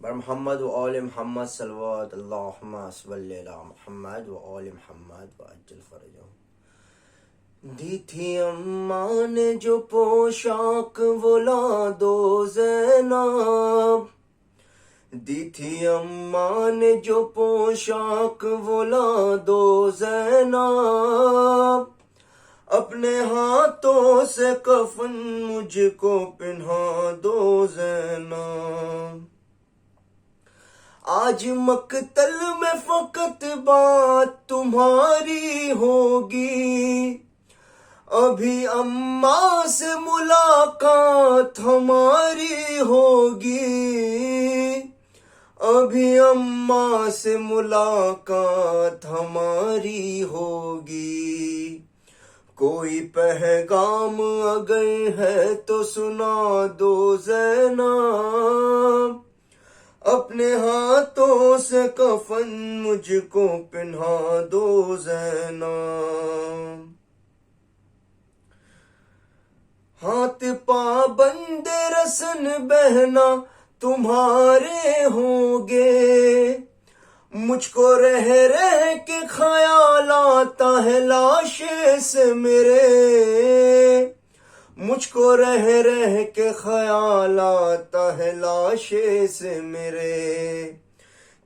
بر محمد و آل محمد صلوات اللہم صلی علی محمد و آل محمد و عجل فرجہم. دی تھی اماں نے جو پوشاک وہ لا دو زینب، دی تھی اماں نے جو پوشاک وہ لا دو زینب، اپنے ہاتھوں سے کفن مجھ کو پہنا دو زینب. آج مقتل میں فقط بات تمہاری ہوگی، ابھی اماں سے ملاقات ہماری ہوگی، ابھی اماں سے ملاقات ہماری ہوگی. کوئی پیغام اگر ہے تو سنا دو زینب، اپنے ہاتھوں سے کفن مجھ کو پہنا دو زینب. ہاتھ پابند رسن بہنا تمہارے ہوں گے، مجھ کو رہ رہ کے خیال آتا ہے لاشے سے میرے، مجھ کو رہ رہ کے خیال آتا ہے لاشے سے میرے.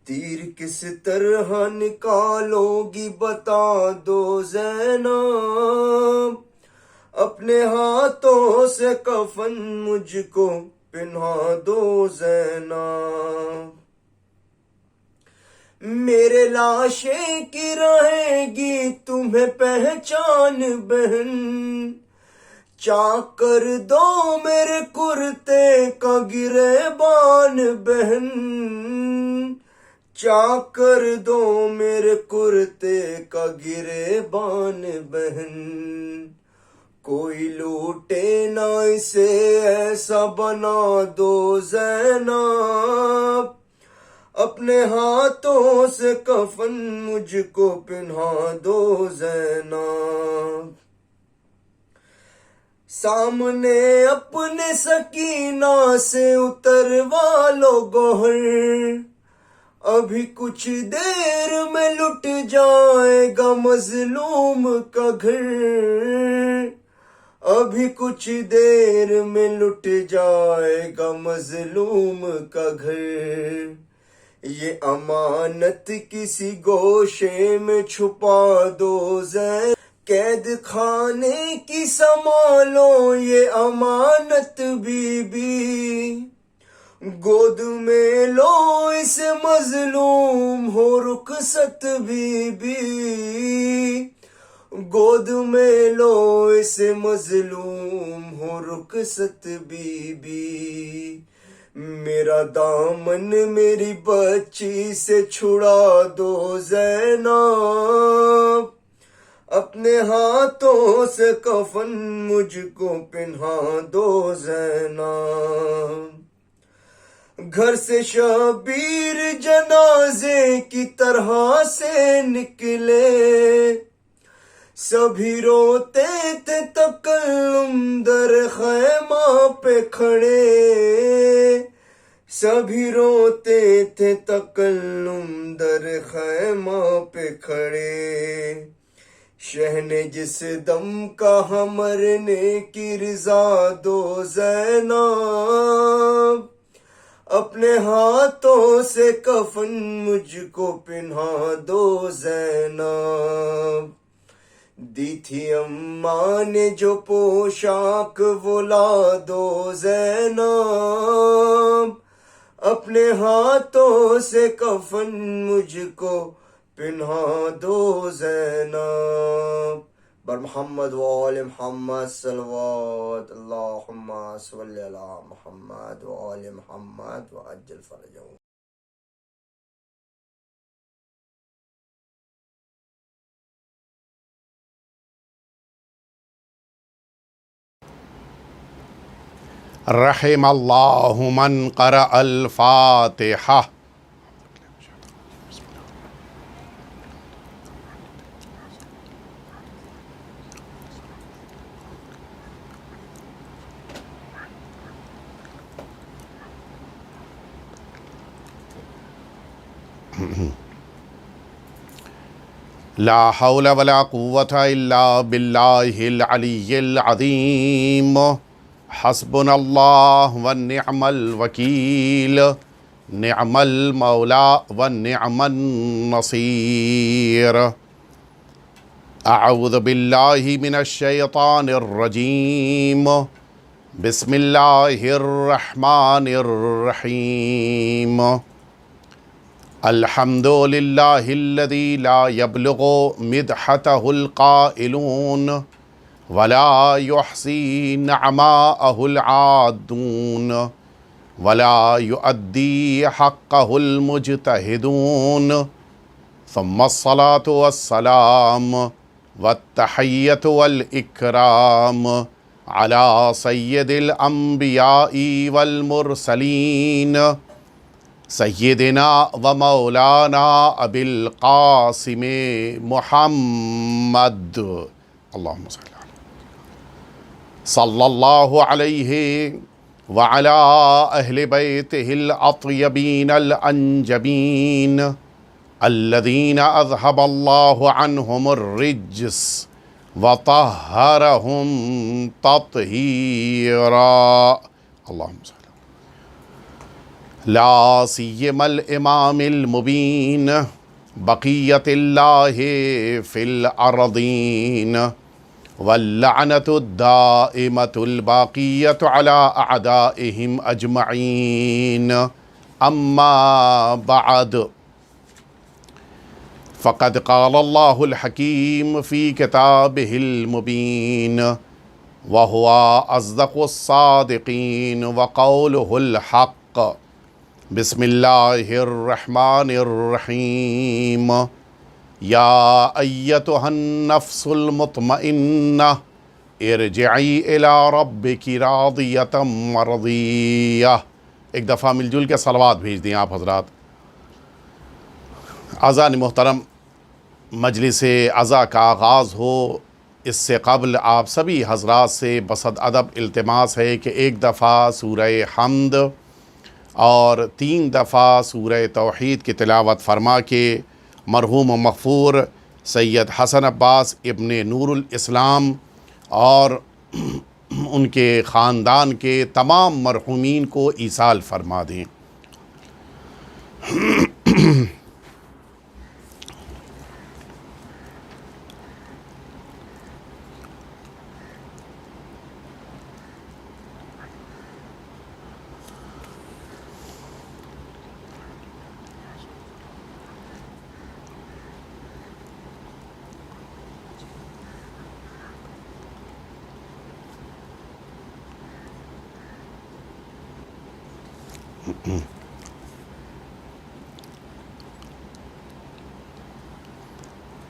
تیر کس طرح نکالو گی بتا دو زینب، اپنے ہاتھوں سے کفن مجھ کو پہنا دو زینب. میرے لاشے کی رہے گی تمہیں پہچان بہن، چاک کر دو میرے کرتے کا گریبان بہن، چاک کر دو میرے کرتے کا گریبان بہن. کوئی لوٹے نہ اسے ایسا بنا دو زینب، اپنے ہاتھوں سے کفن مجھ کو پہنا دو زینب. سامنے اپنے سکینہ سے اتروا لو گوہر، ابھی کچھ دیر میں لٹ جائے گا مظلوم کا گھر، ابھی کچھ دیر میں لٹ جائے گا مظلوم کا گھر. یہ امانت کسی گوشے میں چھپا دو زینب، قید خانے کی سنبھالو یہ امانت بی بی، گود میں لو اسے مظلوم ہو رخصت بی بی، گود میں لو اسے مظلوم ہو رخصت بی بی. میرا دامن میری بچی سے چھڑا دو زینب، اپنے ہاتھوں سے کفن مجھ کو پہنا دو زینب. گھر سے شبیر جنازے کی طرح سے نکلے، سبھی روتے تھے تکلم در خیمہ پہ کھڑے، سبھی روتے تھے تکلم در خیمہ پہ کھڑے. شہ نے جس دم کا مرنے کی رضا دو زینب، اپنے ہاتھوں سے کفن مجھ کو پہنا دو زینب. دی تھی اماں نے جو پوشاک وہ لا دو زینب، اپنے ہاتھوں سے کفن مجھ کو پہنا دو زینب. بر محمد و آل محمد صلوات اللہم صلی علی محمد و آل محمد و عجل فرجہم. رحم اللہ من قرأ الفاتحہ. لا حول ولا قوة إلا بالله العلي العظيم حسبنا الله ونعم الوكيل نعم المولى ونعم النصير أعوذ بالله من الشيطان الرجيم بسم الله الرحمن الرحيم الحمد لله الذي لا يبلغ مدحته القائلون ولا يحصي نعماءه العادون ولا يؤدي حقه المجتهدون ثم الصلاة والسلام والتحية والإكرام على سيد الأنبياء والمرسلين سيدنا ومولانا أبي القاسم محمد اللهم صل على صلى الله عليه وعلى أهل بيته الأطيبين الأنجبين الذين أذهب الله عنهم الرجس وطهرهم تطهيرا اللهم صل لا سيما الإمام المبين بقية الله في الأرضين واللعنة الدائمة الباقية على أعدائهم أجمعين أما بعد فقد قال الله الحكيم في كتابه المبين وهو أصدق الصادقين وقوله الحق بسم الله الرحمن الرحيم يا أيتها النفس المطمئنة ارجعي إلى ربك راضية مرضية. ایک دفعہ مل جل کے صلوات بھیج دیں آپ حضرات. اذان محترم، مجلس عزا کا آغاز ہو اس سے قبل آپ سبھی حضرات سے بصد ادب التماس ہے کہ ایک دفعہ سورہ حمد اور 3 دفعہ سورہ توحید کی تلاوت فرما کے مرحوم و مغفور سید حسن عباس ابن نور الاسلام اور ان کے خاندان کے تمام مرحومین کو ایصال فرما دیں.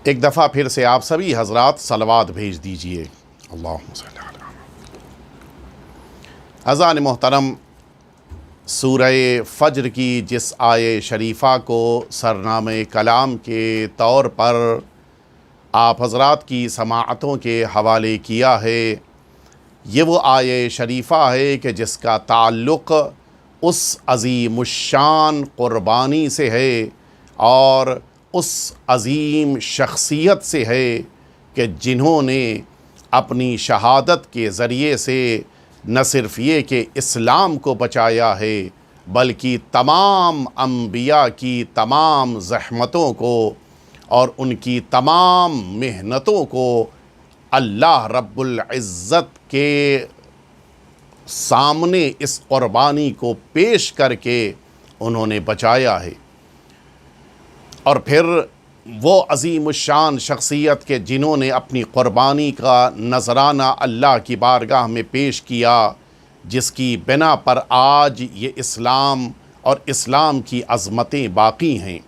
ایک دفعہ پھر سے آپ سبھی حضرات صلوات بھیج دیجئے. اللہم صلی اللہ علیہ وسلم. اذان محترم، سورہ فجر کی جس آیے شریفہ کو سرنامہ کلام کے طور پر آپ حضرات کی سماعتوں کے حوالے کیا ہے، یہ وہ آیے شریفہ ہے کہ جس کا تعلق اس عظیم الشان قربانی سے ہے اور اس عظیم شخصیت سے ہے کہ جنہوں نے اپنی شہادت کے ذریعے سے نہ صرف یہ کہ اسلام کو بچایا ہے بلکہ تمام انبیاء کی تمام زحمتوں کو اور ان کی تمام محنتوں کو اللہ رب العزت کے سامنے اس قربانی کو پیش کر کے انہوں نے بچایا ہے. اور پھر وہ عظیم الشان شخصیت کے جنہوں نے اپنی قربانی کا نذرانہ اللہ کی بارگاہ میں پیش کیا، جس کی بنا پر آج یہ اسلام اور اسلام کی عظمتیں باقی ہیں.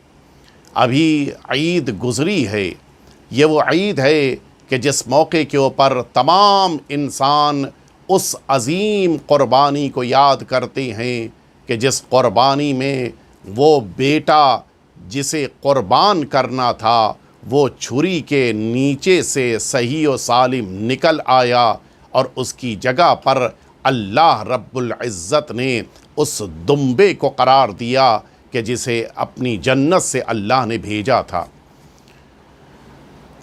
ابھی عید گزری ہے، یہ وہ عید ہے کہ جس موقع کے اوپر تمام انسان اس عظیم قربانی کو یاد کرتے ہیں کہ جس قربانی میں وہ بیٹا جسے قربان کرنا تھا وہ چھری کے نیچے سے صحیح و سالم نکل آیا اور اس کی جگہ پر اللہ رب العزت نے اس دمبے کو قرار دیا کہ جسے اپنی جنت سے اللہ نے بھیجا تھا۔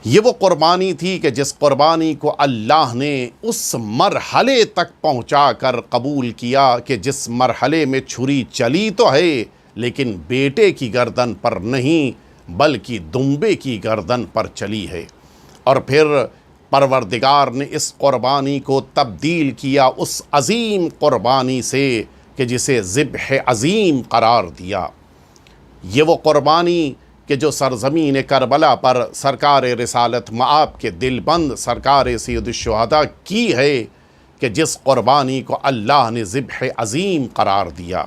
یہ وہ قربانی تھی کہ جس قربانی کو اللہ نے اس مرحلے تک پہنچا کر قبول کیا کہ جس مرحلے میں چھری چلی تو ہے لیکن بیٹے کی گردن پر نہیں بلکہ دمبے کی گردن پر چلی ہے۔ اور پھر پروردگار نے اس قربانی کو تبدیل کیا اس عظیم قربانی سے کہ جسے ذبح عظیم قرار دیا۔ یہ وہ قربانی کہ جو سرزمین کربلا پر سرکار رسالت مآب کے دل بند سرکار سید الشہداء کی ہے کہ جس قربانی کو اللہ نے ذبح عظیم قرار دیا۔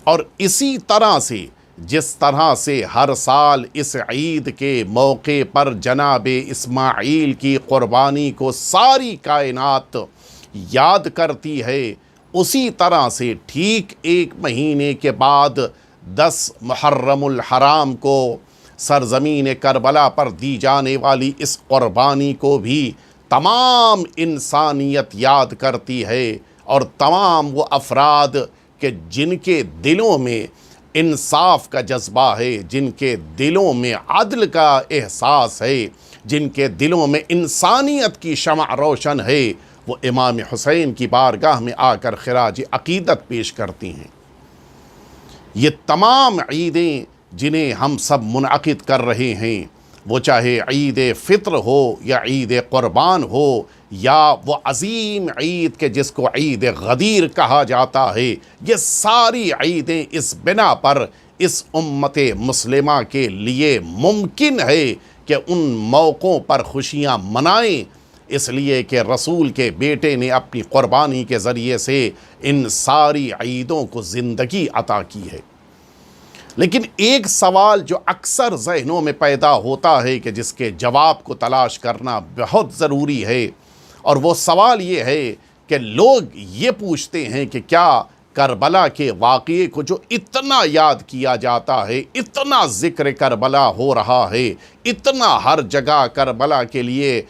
اور اسی طرح سے جس طرح سے ہر سال اس عید کے موقع پر جناب اسماعیل کی قربانی کو ساری کائنات یاد کرتی ہے، اسی طرح سے ٹھیک 1 مہینے کے بعد 10 محرم الحرام کو سرزمین کربلا پر دی جانے والی اس قربانی کو بھی تمام انسانیت یاد کرتی ہے، اور تمام وہ افراد کہ جن کے دلوں میں انصاف کا جذبہ ہے، جن کے دلوں میں عدل کا احساس ہے، جن کے دلوں میں انسانیت کی شمع روشن ہے، وہ امام حسین کی بارگاہ میں آ کر خراج عقیدت پیش کرتی ہیں۔ یہ تمام عیدیں جنہیں ہم سب منعقد کر رہے ہیں، وہ چاہے عید فطر ہو یا عید قربان ہو یا وہ عظیم عید کہ جس کو عید غدیر کہا جاتا ہے، یہ ساری عیدیں اس بنا پر اس امت مسلمہ کے لیے ممکن ہے کہ ان موقعوں پر خوشیاں منائیں، اس لیے کہ رسول کے بیٹے نے اپنی قربانی کے ذریعے سے ان ساری عیدوں کو زندگی عطا کی ہے۔ لیکن ایک سوال جو اکثر ذہنوں میں پیدا ہوتا ہے کہ جس کے جواب کو تلاش کرنا بہت ضروری ہے، اور وہ سوال یہ ہے کہ لوگ یہ پوچھتے ہیں کہ کیا کربلا کے واقعے کو جو اتنا یاد کیا جاتا ہے، اتنا ذکر کربلا ہو رہا ہے، اتنا ہر جگہ کربلا کے لیے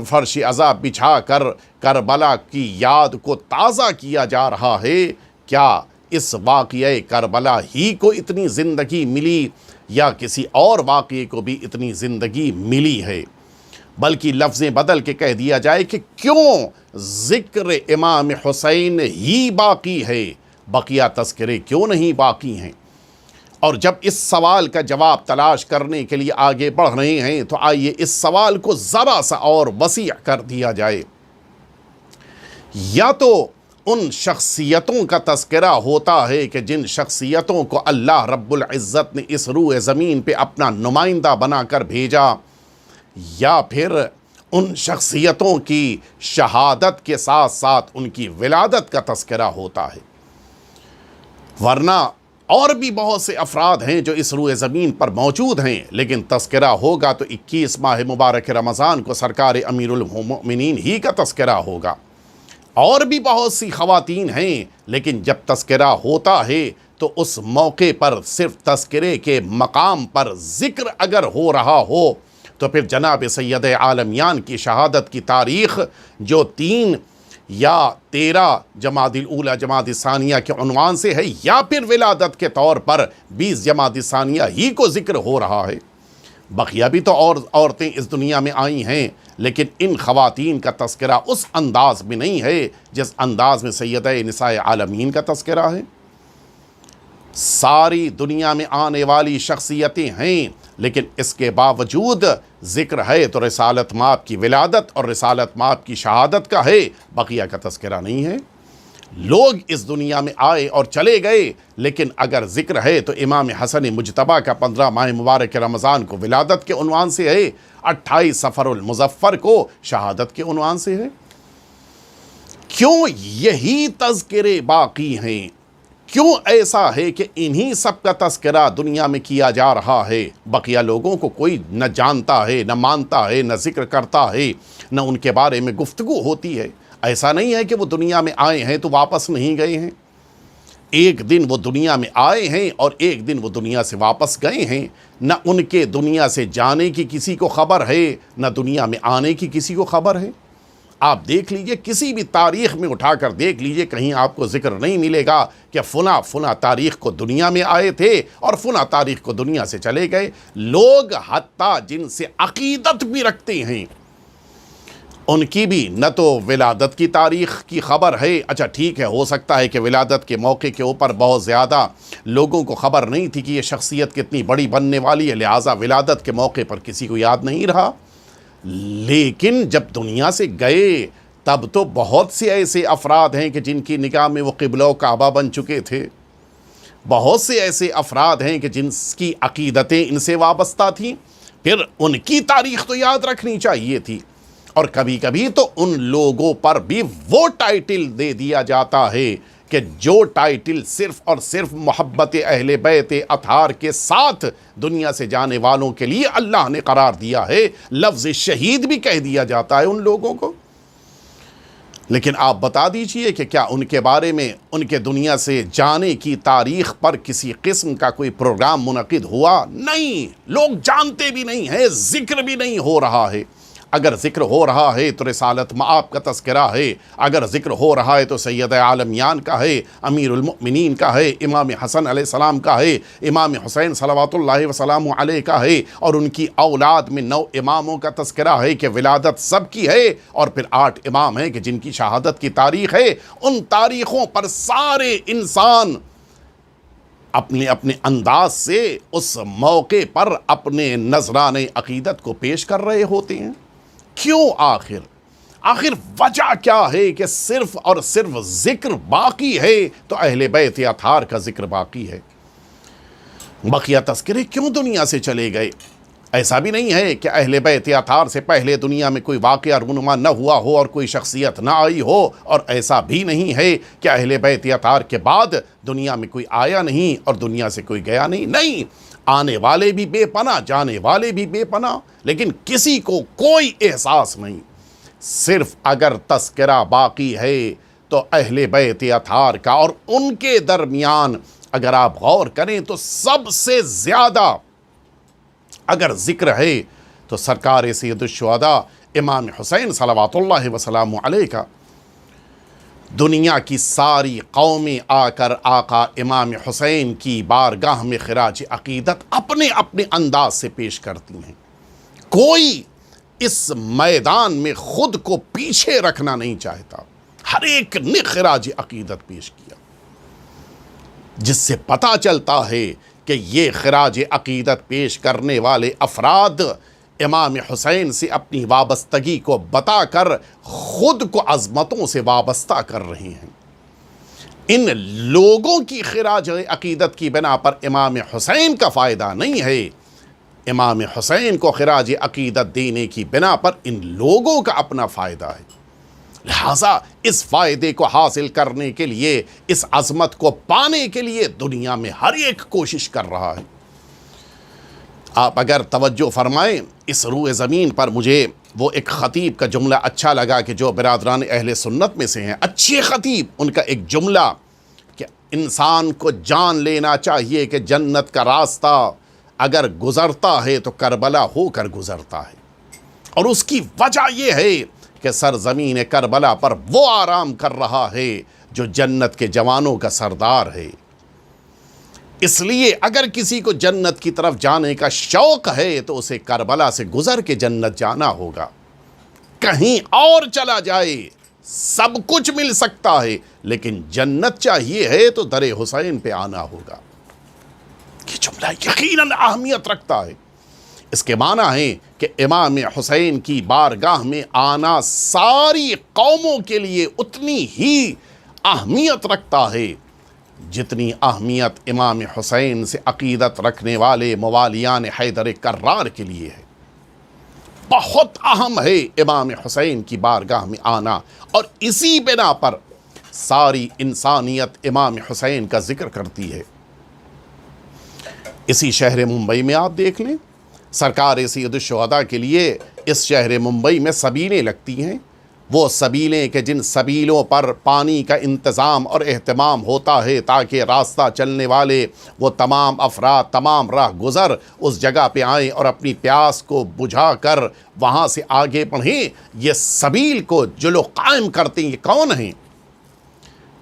فرش عزا بچھا کر کربلا کی یاد کو تازہ کیا جا رہا ہے، کیا اس واقعہ کربلا ہی کو اتنی زندگی ملی یا کسی اور واقعے کو بھی اتنی زندگی ملی ہے؟ بلکہ لفظیں بدل کے کہہ دیا جائے کہ کیوں ذکر امام حسین ہی باقی ہے، بقیہ تذکرے کیوں نہیں باقی ہیں؟ اور جب اس سوال کا جواب تلاش کرنے کے لیے آگے بڑھ رہے ہیں تو آئیے اس سوال کو ذرا سا اور وسیع کر دیا جائے۔ یا تو ان شخصیتوں کا تذکرہ ہوتا ہے کہ جن شخصیتوں کو اللہ رب العزت نے اس روئے زمین پہ اپنا نمائندہ بنا کر بھیجا، یا پھر ان شخصیتوں کی شہادت کے ساتھ ساتھ ان کی ولادت کا تذکرہ ہوتا ہے۔ ورنہ اور بھی بہت سے افراد ہیں جو اس روئے زمین پر موجود ہیں، لیکن تذکرہ ہوگا تو 21 ماہ مبارک رمضان کو سرکار امیر المؤمنین ہی کا تذکرہ ہوگا۔ اور بھی بہت سی خواتین ہیں، لیکن جب تذکرہ ہوتا ہے تو اس موقع پر صرف تذکرے کے مقام پر ذکر اگر ہو رہا ہو تو پھر جناب سید عالمیان کی شہادت کی تاریخ جو 3 یا 13 جمادی الاولیٰ جمادی ثانیہ کے عنوان سے ہے، یا پھر ولادت کے طور پر 20 جمادی ثانیہ ہی کو ذکر ہو رہا ہے۔ بقیہ بھی تو اور عورتیں اس دنیا میں آئی ہیں، لیکن ان خواتین کا تذکرہ اس انداز میں نہیں ہے جس انداز میں سیدہ نساء عالمین کا تذکرہ ہے۔ ساری دنیا میں آنے والی شخصیتیں ہیں، لیکن اس کے باوجود ذکر ہے تو رسالت مآب کی ولادت اور رسالت مآب کی شہادت کا ہے، بقیہ کا تذکرہ نہیں ہے۔ لوگ اس دنیا میں آئے اور چلے گئے، لیکن اگر ذکر ہے تو امام حسن مجتبیٰ کا 15 ماہ مبارک رمضان کو ولادت کے عنوان سے ہے، 28 صفر المظفر کو شہادت کے عنوان سے ہے۔ کیوں یہی تذکرے باقی ہیں؟ کیوں ایسا ہے کہ انہی سب کا تذکرہ دنیا میں کیا جا رہا ہے؟ بقیہ لوگوں کو کوئی نہ جانتا ہے، نہ مانتا ہے، نہ ذکر کرتا ہے، نہ ان کے بارے میں گفتگو ہوتی ہے۔ ایسا نہیں ہے کہ وہ دنیا میں آئے ہیں تو واپس نہیں گئے ہیں۔ ایک دن وہ دنیا میں آئے ہیں اور ایک دن وہ دنیا سے واپس گئے ہیں۔ نہ ان کے دنیا سے جانے کی کسی کو خبر ہے، نہ دنیا میں آنے کی کسی کو خبر ہے۔ آپ دیکھ لیجئے، کسی بھی تاریخ میں اٹھا کر دیکھ لیجئے، کہیں آپ کو ذکر نہیں ملے گا کہ فلاں تاریخ کو دنیا میں آئے تھے اور فلاں تاریخ کو دنیا سے چلے گئے۔ لوگ حتیٰ جن سے عقیدت بھی رکھتے ہیں ان کی بھی نہ تو ولادت کی تاریخ کی خبر ہے۔ اچھا ٹھیک ہے، ہو سکتا ہے کہ ولادت کے موقع کے اوپر بہت زیادہ لوگوں کو خبر نہیں تھی کہ یہ شخصیت کتنی بڑی بننے والی ہے، لہٰذا ولادت کے موقع پر کسی کو یاد نہیں رہا۔ لیکن جب دنیا سے گئے تب تو بہت سے ایسے افراد ہیں کہ جن کی نگاہ میں وہ قبلہ و کعبہ بن چکے تھے، بہت سے ایسے افراد ہیں کہ جن کی عقیدتیں ان سے وابستہ تھیں، پھر ان کی تاریخ تو یاد رکھنی چاہیے تھی۔ اور کبھی کبھی تو ان لوگوں پر بھی وہ ٹائٹل دے دیا جاتا ہے کہ جو ٹائٹل صرف اور صرف محبت اہل بیت اطہار کے ساتھ دنیا سے جانے والوں کے لیے اللہ نے قرار دیا ہے۔ لفظ شہید بھی کہہ دیا جاتا ہے ان لوگوں کو۔ لیکن آپ بتا دیجئے کہ کیا ان کے بارے میں ان کے دنیا سے جانے کی تاریخ پر کسی قسم کا کوئی پروگرام منعقد ہوا؟ نہیں، لوگ جانتے بھی نہیں ہیں، ذکر بھی نہیں ہو رہا ہے۔ اگر ذکر ہو رہا ہے تو رسالت مآب کا تذکرہ ہے، اگر ذکر ہو رہا ہے تو سید عالمیان کا ہے، امیر المؤمنین کا ہے، امام حسن علیہ السلام کا ہے، امام حسین صلوات اللہ وسلام علیہ کا ہے، اور ان کی اولاد میں 9 اماموں کا تذکرہ ہے کہ ولادت سب کی ہے، اور پھر 8 امام ہیں کہ جن کی شہادت کی تاریخ ہے۔ ان تاریخوں پر سارے انسان اپنے اپنے انداز سے اس موقع پر اپنے نذرانے عقیدت کو پیش کر رہے ہوتے ہیں۔ کیوں؟ آخر وجہ کیا ہے کہ صرف اور صرف ذکر باقی ہے تو اہل بیت اطہار کا ذکر باقی ہے؟ بقیہ تذکرے کیوں دنیا سے چلے گئے؟ ایسا بھی نہیں ہے کہ اہل بیت اطہار سے پہلے دنیا میں کوئی واقعہ رونما نہ ہوا ہو اور کوئی شخصیت نہ آئی ہو، اور ایسا بھی نہیں ہے کہ اہل بیت اطہار کے بعد دنیا میں کوئی آیا نہیں اور دنیا سے کوئی گیا نہیں۔ نہیں، آنے والے بھی بے پناہ، جانے والے بھی بے پناہ، لیکن کسی کو کوئی احساس نہیں۔ صرف اگر تذکرہ باقی ہے تو اہل بیت اطہار کا، اور ان کے درمیان اگر آپ غور کریں تو سب سے زیادہ اگر ذکر ہے تو سرکار سید الشہداء امام حسین صلوات اللہ وسلام علیہ کا۔ دنیا کی ساری قومیں آ کر آقا امام حسین کی بارگاہ میں خراج عقیدت اپنے اپنے انداز سے پیش کرتی ہیں۔ کوئی اس میدان میں خود کو پیچھے رکھنا نہیں چاہتا، ہر ایک نے خراج عقیدت پیش کیا، جس سے پتہ چلتا ہے کہ یہ خراج عقیدت پیش کرنے والے افراد امام حسین سے اپنی وابستگی کو بتا کر خود کو عظمتوں سے وابستہ کر رہے ہیں۔ ان لوگوں کی خراج عقیدت کی بنا پر امام حسین کا فائدہ نہیں ہے، امام حسین کو خراج عقیدت دینے کی بنا پر ان لوگوں کا اپنا فائدہ ہے۔ لہٰذا اس فائدے کو حاصل کرنے کے لیے، اس عظمت کو پانے کے لیے دنیا میں ہر ایک کوشش کر رہا ہے۔ آپ اگر توجہ فرمائیں، اس روئے زمین پر مجھے وہ ایک خطیب کا جملہ اچھا لگا کہ جو برادران اہل سنت میں سے ہیں، اچھے خطیب، ان کا ایک جملہ کہ انسان کو جان لینا چاہیے کہ جنت کا راستہ اگر گزرتا ہے تو کربلا ہو کر گزرتا ہے، اور اس کی وجہ یہ ہے کہ سرزمین کربلا پر وہ آرام کر رہا ہے جو جنت کے جوانوں کا سردار ہے۔ اس لیے اگر کسی کو جنت کی طرف جانے کا شوق ہے تو اسے کربلا سے گزر کے جنت جانا ہوگا۔ کہیں اور چلا جائے سب کچھ مل سکتا ہے، لیکن جنت چاہیے ہے تو در حسین پہ آنا ہوگا۔ یہ جملہ یقیناً اہمیت رکھتا ہے۔ اس کے معنی ہے کہ امام حسین کی بارگاہ میں آنا ساری قوموں کے لیے اتنی ہی اہمیت رکھتا ہے جتنی اہمیت امام حسین سے عقیدت رکھنے والے موالیان حیدر کرار کے لیے ہے۔ بہت اہم ہے امام حسین کی بارگاہ میں آنا، اور اسی بنا پر ساری انسانیت امام حسین کا ذکر کرتی ہے۔ اسی شہر ممبئی میں آپ دیکھ لیں، سرکار سید الشہداء کے لیے اس شہر ممبئی میں سبینیں لگتی ہیں، وہ سبیلیں کہ جن سبیلوں پر پانی کا انتظام اور اہتمام ہوتا ہے تاکہ راستہ چلنے والے وہ تمام افراد تمام راہ گزر اس جگہ پہ آئیں اور اپنی پیاس کو بجھا کر وہاں سے آگے بڑھیں۔ یہ سبیل کو جو لوگ قائم کرتے ہیں یہ کون ہیں؟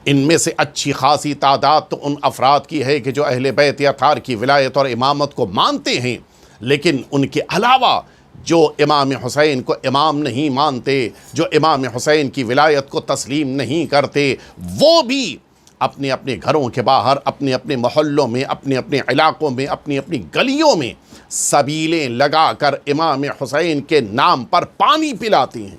ان میں سے اچھی خاصی تعداد تو ان افراد کی ہے کہ جو اہل بیت اطہار کی ولایت اور امامت کو مانتے ہیں، لیکن ان کے علاوہ جو امام حسین کو امام نہیں مانتے، جو امام حسین کی ولایت کو تسلیم نہیں کرتے، وہ بھی اپنے اپنے گھروں کے باہر، اپنے اپنے محلوں میں، اپنے اپنے علاقوں میں، اپنی اپنی گلیوں میں سبیلیں لگا کر امام حسین کے نام پر پانی پلاتے ہیں۔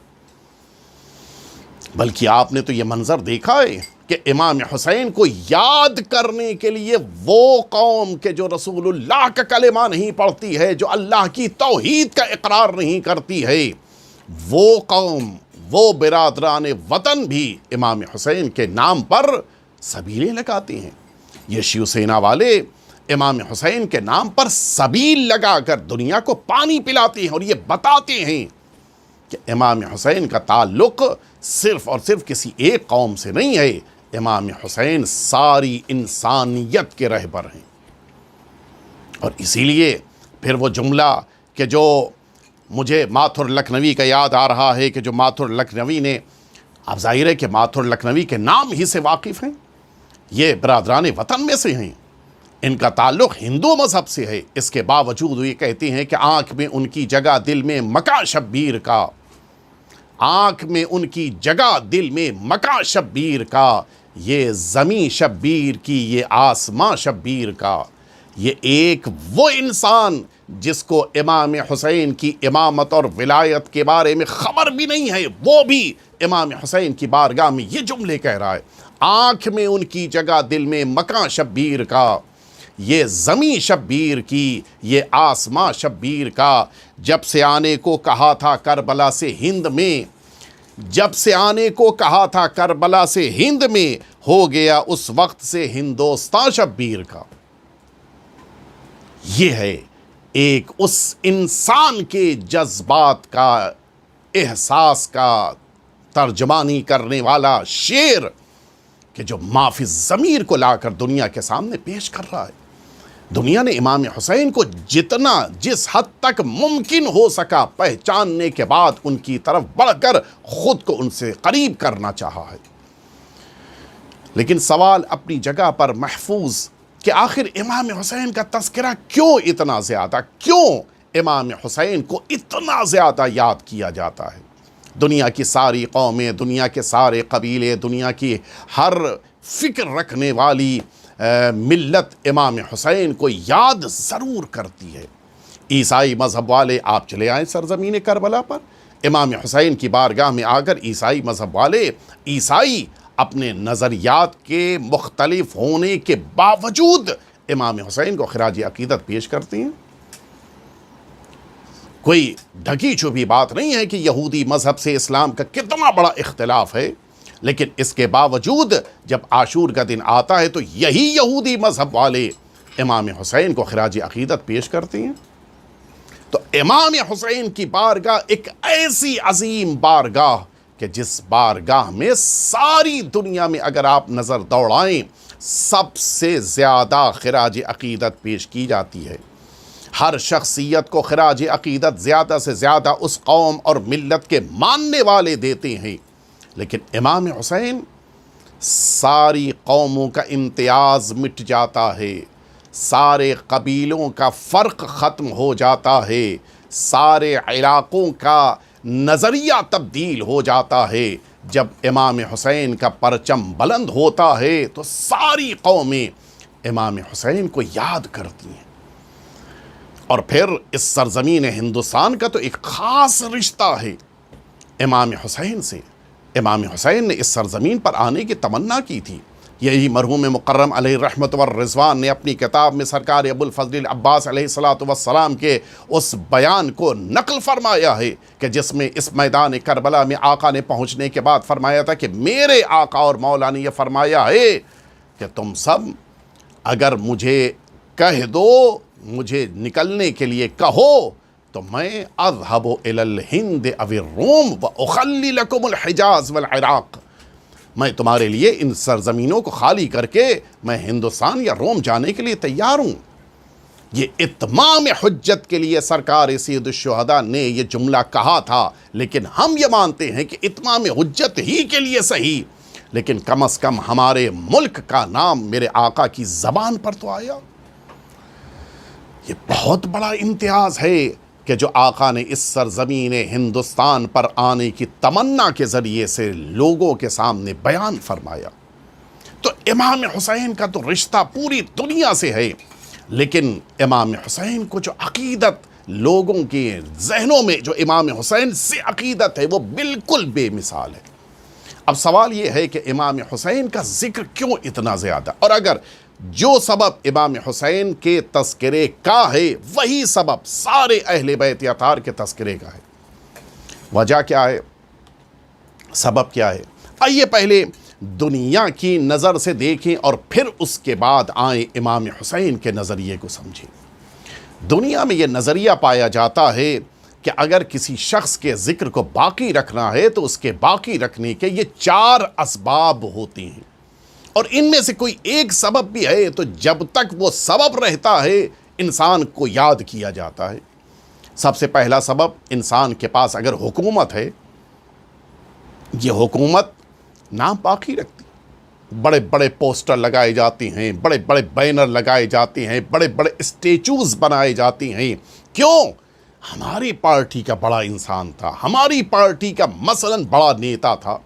بلکہ آپ نے تو یہ منظر دیکھا ہے کہ امام حسین کو یاد کرنے کے لیے وہ قوم کہ جو رسول اللہ کا کلمہ نہیں پڑھتی ہے، جو اللہ کی توحید کا اقرار نہیں کرتی ہے، وہ قوم، وہ برادران وطن بھی امام حسین کے نام پر سبیلیں لگاتے ہیں۔ یہ شیو سینا والے امام حسین کے نام پر سبیل لگا کر دنیا کو پانی پلاتے ہیں اور یہ بتاتے ہیں کہ امام حسین کا تعلق صرف اور صرف کسی ایک قوم سے نہیں ہے، امام حسین ساری انسانیت کے رہبر ہیں۔ اور اسی لیے پھر وہ جملہ کہ جو مجھے ماتھر لکھنوی کا یاد آ رہا ہے کہ جو ماتھر لکھنوی نے، اب ظاہر ہے کہ ماتھر لکھنوی کے نام ہی سے واقف ہیں، یہ برادران وطن میں سے ہیں، ان کا تعلق ہندو مذہب سے ہے، اس کے باوجود وہ یہ کہتے ہیں کہ آنکھ میں ان کی جگہ دل میں مکہ شبیر کا، آنکھ میں ان کی جگہ دل میں مکہ شبیر کا، یہ زمیں شبیر کی، یہ آسماں شبیر کا۔ یہ ایک وہ انسان جس کو امام حسین کی امامت اور ولایت کے بارے میں خبر بھی نہیں ہے، وہ بھی امام حسین کی بارگاہ میں یہ جملے کہہ رہا ہے، آنکھ میں ان کی جگہ دل میں مکہ شبیر کا، یہ زمیں شبیر کی، یہ آسماں شبیر کا۔ جب سے آنے کو کہا تھا کربلا سے ہند میں، جب سے آنے کو کہا تھا کربلا سے ہند میں، ہو گیا اس وقت سے ہندوستان شبیر کا۔ یہ ہے ایک اس انسان کے جذبات کا، احساس کا ترجمانی کرنے والا شعر کہ جو معافی ضمیر کو لا کر دنیا کے سامنے پیش کر رہا ہے۔ دنیا نے امام حسین کو جتنا، جس حد تک ممکن ہو سکا پہچاننے کے بعد ان کی طرف بڑھ کر خود کو ان سے قریب کرنا چاہا ہے، لیکن سوال اپنی جگہ پر محفوظ کہ آخر امام حسین کا تذکرہ کیوں اتنا زیادہ، کیوں امام حسین کو اتنا زیادہ یاد کیا جاتا ہے؟ دنیا کی ساری قومیں، دنیا کے سارے قبیلے، دنیا کی ہر فکر رکھنے والی ملت امام حسین کو یاد ضرور کرتی ہے۔ عیسائی مذہب والے آپ چلے آئیں سرزمین کربلا پر، امام حسین کی بارگاہ میں آ کر عیسائی مذہب والے، عیسائی اپنے نظریات کے مختلف ہونے کے باوجود امام حسین کو خراج عقیدت پیش کرتے ہیں۔ کوئی ڈھکی چھپی بات نہیں ہے کہ یہودی مذہب سے اسلام کا کتنا بڑا اختلاف ہے، لیکن اس کے باوجود جب عاشور کا دن آتا ہے تو یہی یہودی مذہب والے امام حسین کو خراج عقیدت پیش کرتے ہیں۔ تو امام حسین کی بارگاہ ایک ایسی عظیم بارگاہ کہ جس بارگاہ میں ساری دنیا میں اگر آپ نظر دوڑائیں سب سے زیادہ خراج عقیدت پیش کی جاتی ہے۔ ہر شخصیت کو خراج عقیدت زیادہ سے زیادہ اس قوم اور ملت کے ماننے والے دیتے ہیں، لیکن امام حسین ساری قوموں کا امتیاز مٹ جاتا ہے، سارے قبیلوں کا فرق ختم ہو جاتا ہے، سارے علاقوں کا نظریہ تبدیل ہو جاتا ہے۔ جب امام حسین کا پرچم بلند ہوتا ہے تو ساری قومیں امام حسین کو یاد کرتی ہیں۔ اور پھر اس سرزمین ہندوستان کا تو ایک خاص رشتہ ہے امام حسین سے۔ امام حسین نے اس سرزمین پر آنے کی تمنا کی تھی۔ یہی مرحوم مکرم علیہ رحمت والرضوان نے اپنی کتاب میں سرکار ابو الفضل العباس علیہ السلام کے اس بیان کو نقل فرمایا ہے کہ جس میں اس میدان کربلا میں آقا نے پہنچنے کے بعد فرمایا تھا کہ میرے آقا اور مولا نے یہ فرمایا ہے کہ تم سب اگر مجھے کہہ دو، مجھے نکلنے کے لیے کہو تو میں اذهب الى الہند او الروم واخلی لکم الحجاز والعراق، میں تمہارے لیے ان سرزمینوں کو خالی کر کے میں ہندوستان یا روم جانے کے لیے تیار ہوں۔ یہ اتمام حجت کے لیے سرکار سید الشہداء نے یہ جملہ کہا تھا، لیکن ہم یہ مانتے ہیں کہ اتمام حجت ہی کے لیے صحیح، لیکن کم از کم ہمارے ملک کا نام میرے آقا کی زبان پر تو آیا۔ یہ بہت بڑا امتیاز ہے کہ جو آقا نے اس سرزمین ہندوستان پر آنے کی تمنا کے ذریعے سے لوگوں کے سامنے بیان فرمایا۔ تو امام حسین کا تو رشتہ پوری دنیا سے ہے، لیکن امام حسین کو جو عقیدت لوگوں کے ذہنوں میں جو امام حسین سے عقیدت ہے وہ بالکل بے مثال ہے۔ اب سوال یہ ہے کہ امام حسین کا ذکر کیوں اتنا زیادہ، اور اگر جو سبب امام حسین کے تذکرے کا ہے وہی سبب سارے اہل بیت اطہار کے تذکرے کا ہے، وجہ کیا ہے، سبب کیا ہے؟ آئیے پہلے دنیا کی نظر سے دیکھیں اور پھر اس کے بعد آئیں امام حسین کے نظریے کو سمجھیں۔ دنیا میں یہ نظریہ پایا جاتا ہے کہ اگر کسی شخص کے ذکر کو باقی رکھنا ہے تو اس کے باقی رکھنے کے یہ 4 اسباب ہوتے ہیں، اور ان میں سے کوئی ایک سبب بھی ہے تو جب تک وہ سبب رہتا ہے انسان کو یاد کیا جاتا ہے۔ سب سے پہلا سبب، انسان کے پاس اگر حکومت ہے، یہ حکومت نام باقی رکھتی، بڑے بڑے پوسٹر لگائے جاتے ہیں، بڑے بڑے بینر لگائے جاتے ہیں، بڑے بڑے اسٹیچوز بنائے جاتے ہیں۔ کیوں؟ ہماری پارٹی کا بڑا انسان تھا، ہماری پارٹی کا مثلاً بڑا نیتا تھا۔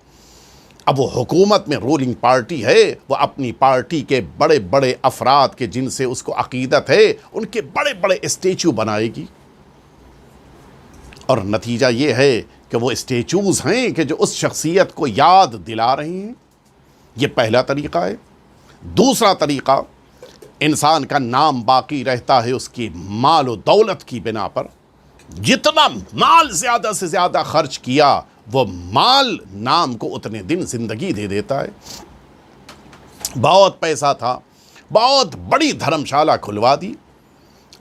اب وہ حکومت میں رولنگ پارٹی ہے، وہ اپنی پارٹی کے بڑے بڑے افراد کے جن سے اس کو عقیدت ہے ان کے بڑے بڑے اسٹیچو بنائے گی، اور نتیجہ یہ ہے کہ وہ اسٹیچوز ہیں کہ جو اس شخصیت کو یاد دلا رہے ہیں۔ یہ پہلا طریقہ ہے۔ دوسرا طریقہ، انسان کا نام باقی رہتا ہے اس کی مال و دولت کی بنا پر۔ جتنا مال زیادہ سے زیادہ خرچ کیا وہ مال نام کو اتنے دن زندگی دے دیتا ہے۔ بہت پیسہ تھا، بہت بڑی دھرمشالہ کھلوا دی،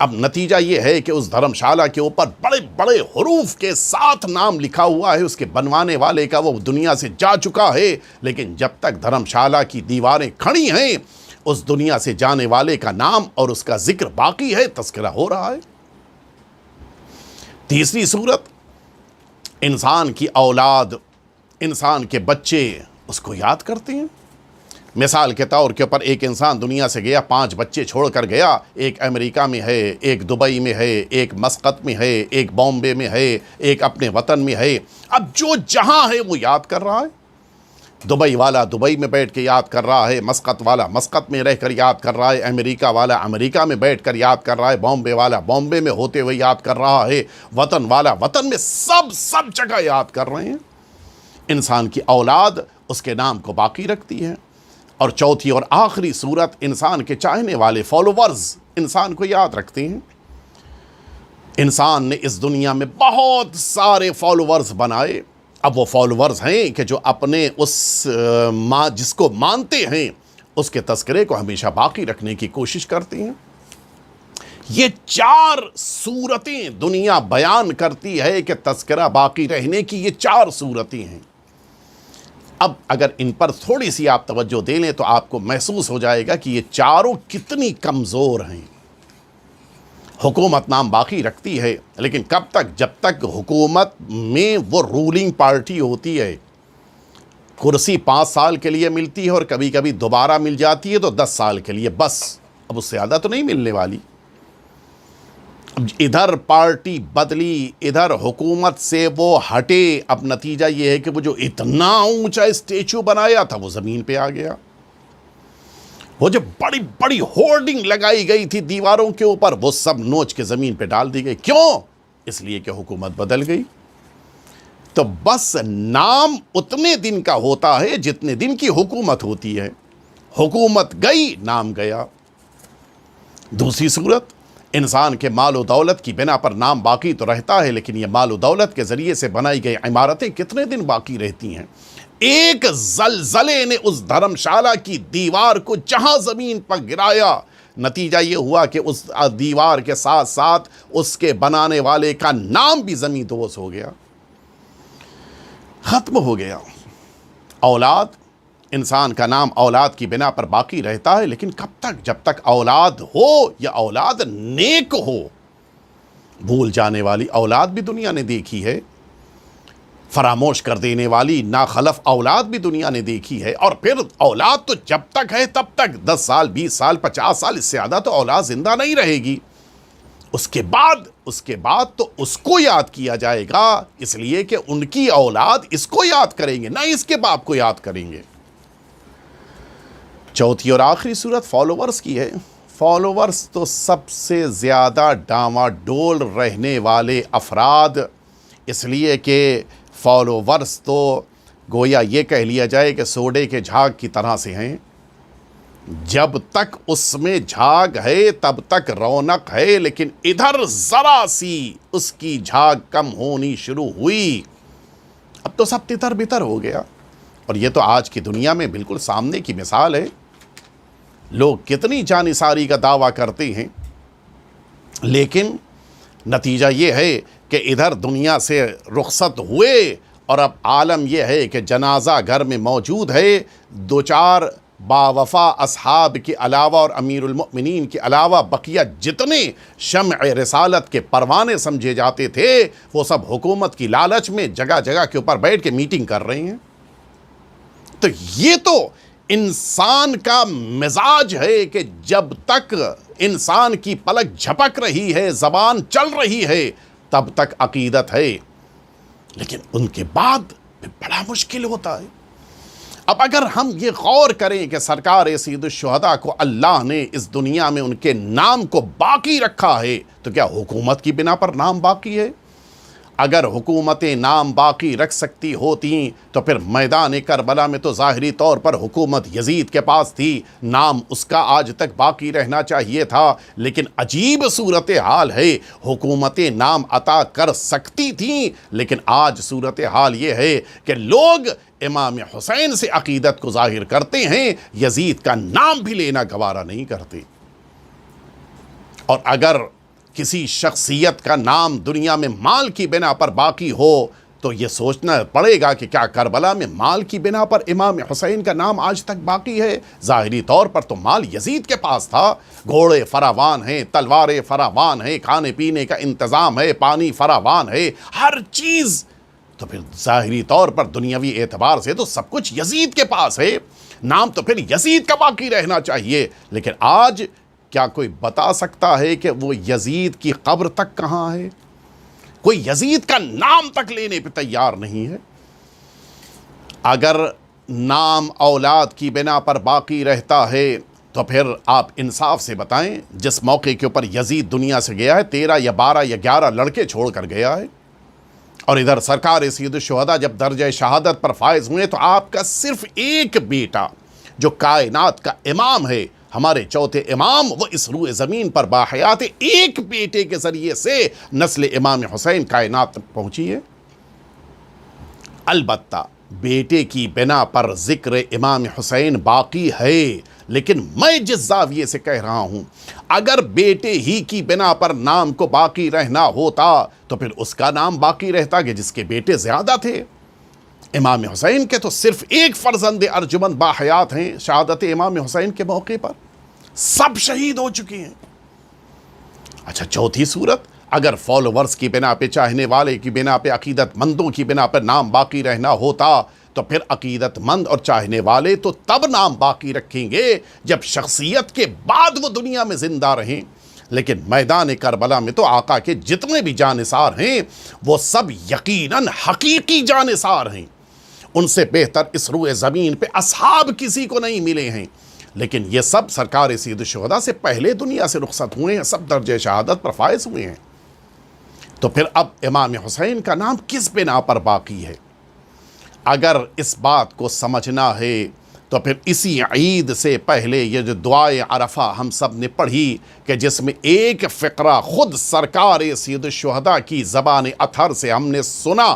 اب نتیجہ یہ ہے کہ اس دھرمشالہ کے اوپر بڑے بڑے حروف کے ساتھ نام لکھا ہوا ہے، اس کے بنوانے والے کا وہ دنیا سے جا چکا ہے، لیکن جب تک دھرمشالہ کی دیواریں کھڑی ہیں اس دنیا سے جانے والے کا نام اور اس کا ذکر باقی ہے، تذکرہ ہو رہا ہے۔ تیسری صورت، انسان کی اولاد، انسان کے بچے اس کو یاد کرتے ہیں۔ مثال کے طور کے اوپر ایک انسان دنیا سے گیا، 5 بچے چھوڑ کر گیا، ایک امریکہ میں ہے، ایک دبئی میں ہے، ایک مسقط میں ہے، ایک بامبے میں ہے، ایک اپنے وطن میں ہے۔ اب جو جہاں ہے وہ یاد کر رہا ہے۔ دبئی والا دبئی میں بیٹھ کے یاد کر رہا ہے، مسقط والا مسقط میں رہ کر یاد کر رہا ہے، امریکہ والا امریکہ میں بیٹھ کر یاد کر رہا ہے، بامبے والا بامبے میں ہوتے ہوئے یاد کر رہا ہے، وطن والا وطن میں، سب جگہ یاد کر رہے ہیں۔ انسان کی اولاد اس کے نام کو باقی رکھتی ہے۔ اور چوتھی اور آخری صورت، انسان کے چاہنے والے فالوورز انسان کو یاد رکھتے ہیں۔ انسان نے اس دنیا میں بہت سارے فالوورز بنائے، اب وہ فالوورز ہیں کہ جو اپنے اس جس کو مانتے ہیں اس کے تذکرے کو ہمیشہ باقی رکھنے کی کوشش کرتے ہیں۔ یہ 4 صورتیں دنیا بیان کرتی ہے کہ تذکرہ باقی رہنے کی، یہ 4 صورتیں ہیں۔ اب اگر ان پر تھوڑی سی آپ توجہ دے لیں تو آپ کو محسوس ہو جائے گا کہ یہ چاروں کتنی کمزور ہیں۔ حکومت نام باقی رکھتی ہے، لیکن کب تک؟ جب تک حکومت میں وہ رولنگ پارٹی ہوتی ہے۔ کرسی 5 سال کے لیے ملتی ہے اور کبھی کبھی دوبارہ مل جاتی ہے تو 10 سال کے لیے، بس اب اس سے زیادہ تو نہیں ملنے والی۔ ادھر پارٹی بدلی، ادھر حکومت سے وہ ہٹے، اب نتیجہ یہ ہے کہ وہ جو اتنا اونچا اسٹیچو بنایا تھا وہ زمین پہ آ گیا۔ وہ جو بڑی بڑی ہورڈنگ لگائی گئی تھی دیواروں کے اوپر وہ سب نوچ کے زمین پہ ڈال دی گئی۔ کیوں؟ اس لیے کہ حکومت بدل گئی۔ تو بس نام اتنے دن کا ہوتا ہے جتنے دن کی حکومت ہوتی ہے، حکومت گئی نام گیا۔ دوسری صورت، انسان کے مال و دولت کی بنا پر نام باقی تو رہتا ہے، لیکن یہ مال و دولت کے ذریعے سے بنائی گئی عمارتیں کتنے دن باقی رہتی ہیں؟ ایک زلزلے نے اس دھرمشالہ کی دیوار کو جہاں زمین پر گرایا، نتیجہ یہ ہوا کہ اس دیوار کے ساتھ ساتھ اس کے بنانے والے کا نام بھی زمین دوز ہو گیا، ختم ہو گیا۔ اولاد، انسان کا نام اولاد کی بنا پر باقی رہتا ہے، لیکن کب تک؟ جب تک اولاد ہو یا اولاد نیک ہو۔ بھول جانے والی اولاد بھی دنیا نے دیکھی ہے، فراموش کر دینے والی ناخلف اولاد بھی دنیا نے دیکھی ہے، اور پھر اولاد تو جب تک ہے تب تک 10 سال 20 سال 50 سال، اس سے زیادہ تو اولاد زندہ نہیں رہے گی۔ اس کے بعد تو اس کو یاد کیا جائے گا، اس لیے کہ ان کی اولاد اس کو یاد کریں گے، نہ اس کے باپ کو یاد کریں گے۔ چوتھی اور آخری صورت فالوورز کی ہے۔ فالوورز تو سب سے زیادہ ڈاما ڈول رہنے والے افراد، اس لیے کہ فالوورز تو گویا یہ کہہ لیا جائے کہ سوڈے کے جھاگ کی طرح سے ہیں، جب تک اس میں جھاگ ہے تب تک رونق ہے، لیکن ادھر ذرا سی اس کی جھاگ کم ہونی شروع ہوئی، اب تو سب تتر بتر ہو گیا۔ اور یہ تو آج کی دنیا میں بالکل سامنے کی مثال ہے۔ لوگ کتنی جانثاری کا دعویٰ کرتے ہیں، لیکن نتیجہ یہ ہے کہ ادھر دنیا سے رخصت ہوئے، اور اب عالم یہ ہے کہ جنازہ گھر میں موجود ہے، دو چار باوفا اصحاب کے علاوہ اور امیر المؤمنین کے علاوہ بقیہ جتنے شمع رسالت کے پروانے سمجھے جاتے تھے، وہ سب حکومت کی لالچ میں جگہ جگہ کے اوپر بیٹھ کے میٹنگ کر رہے ہیں۔ تو یہ تو انسان کا مزاج ہے کہ جب تک انسان کی پلک جھپک رہی ہے، زبان چل رہی ہے، تب تک عقیدت ہے، لیکن ان کے بعد بڑا مشکل ہوتا ہے۔ اب اگر ہم یہ غور کریں کہ سرکار سید الشہداء کو اللہ نے اس دنیا میں ان کے نام کو باقی رکھا ہے، تو کیا حکومت کی بنا پر نام باقی ہے؟ اگر حکومتیں نام باقی رکھ سکتی ہوتیں تو پھر میدان کربلا میں تو ظاہری طور پر حکومت یزید کے پاس تھی، نام اس کا آج تک باقی رہنا چاہیے تھا، لیکن عجیب صورتحال ہے، حکومتیں نام عطا کر سکتی تھیں، لیکن آج صورتحال یہ ہے کہ لوگ امام حسین سے عقیدت کو ظاہر کرتے ہیں، یزید کا نام بھی لینا گوارا نہیں کرتے۔ اور اگر کسی شخصیت کا نام دنیا میں مال کی بنا پر باقی ہو تو یہ سوچنا پڑے گا کہ کیا کربلا میں مال کی بنا پر امام حسین کا نام آج تک باقی ہے؟ ظاہری طور پر تو مال یزید کے پاس تھا، گھوڑے فراوان ہیں، تلواریں فراوان ہیں، کھانے پینے کا انتظام ہے، پانی فراوان ہے، ہر چیز، تو پھر ظاہری طور پر دنیاوی اعتبار سے تو سب کچھ یزید کے پاس ہے، نام تو پھر یزید کا باقی رہنا چاہیے۔ لیکن آج کیا کوئی بتا سکتا ہے کہ وہ یزید کی قبر تک کہاں ہے؟ کوئی یزید کا نام تک لینے پہ تیار نہیں ہے۔ اگر نام اولاد کی بنا پر باقی رہتا ہے تو پھر آپ انصاف سے بتائیں، جس موقع کے اوپر یزید دنیا سے گیا ہے 13 یا 12 یا 11 لڑکے چھوڑ کر گیا ہے، اور ادھر سرکار سید الشہداء جب درجہ شہادت پر فائز ہوئے تو آپ کا صرف ایک بیٹا جو کائنات کا امام ہے، ہمارے چوتھے امام، وہ اس روئے زمین پر باحیات ایک بیٹے کے ذریعے سے نسل امام حسین کائنات تک پہنچی ہے۔ البتہ بیٹے کی بنا پر ذکر امام حسین باقی ہے، لیکن میں جس زاویے سے کہہ رہا ہوں، اگر بیٹے ہی کی بنا پر نام کو باقی رہنا ہوتا تو پھر اس کا نام باقی رہتا کہ جس کے بیٹے زیادہ تھے۔ امام حسین کے تو صرف ایک فرزند ارجمند باحیات ہیں، شہادت امام حسین کے موقع پر سب شہید ہو چکے ہیں۔ اچھا، چوتھی صورت، اگر فالوورز کی بنا پہ، چاہنے والے کی بنا پہ، عقیدت مندوں کی بنا پر نام باقی رہنا ہوتا تو پھر عقیدت مند اور چاہنے والے تو تب نام باقی رکھیں گے جب شخصیت کے بعد وہ دنیا میں زندہ رہیں، لیکن میدان کربلا میں تو آقا کے جتنے بھی جانثار ہیں وہ سب یقیناً حقیقی جانثار ہیں، ان سے بہتر اس روئے زمین پہ اصحاب کسی کو نہیں ملے ہیں، لیکن یہ سب سرکار سید الشہداء سے پہلے دنیا سے رخصت ہوئے ہیں، سب درجہ شہادت پر فائز ہوئے ہیں۔ تو پھر اب امام حسین کا نام کس بنا پر باقی ہے؟ اگر اس بات کو سمجھنا ہے تو پھر اسی عید سے پہلے یہ جو دعائے عرفہ ہم سب نے پڑھی کہ جس میں ایک فقرہ خود سرکار سید الشہداء کی زبان اطہر سے ہم نے سنا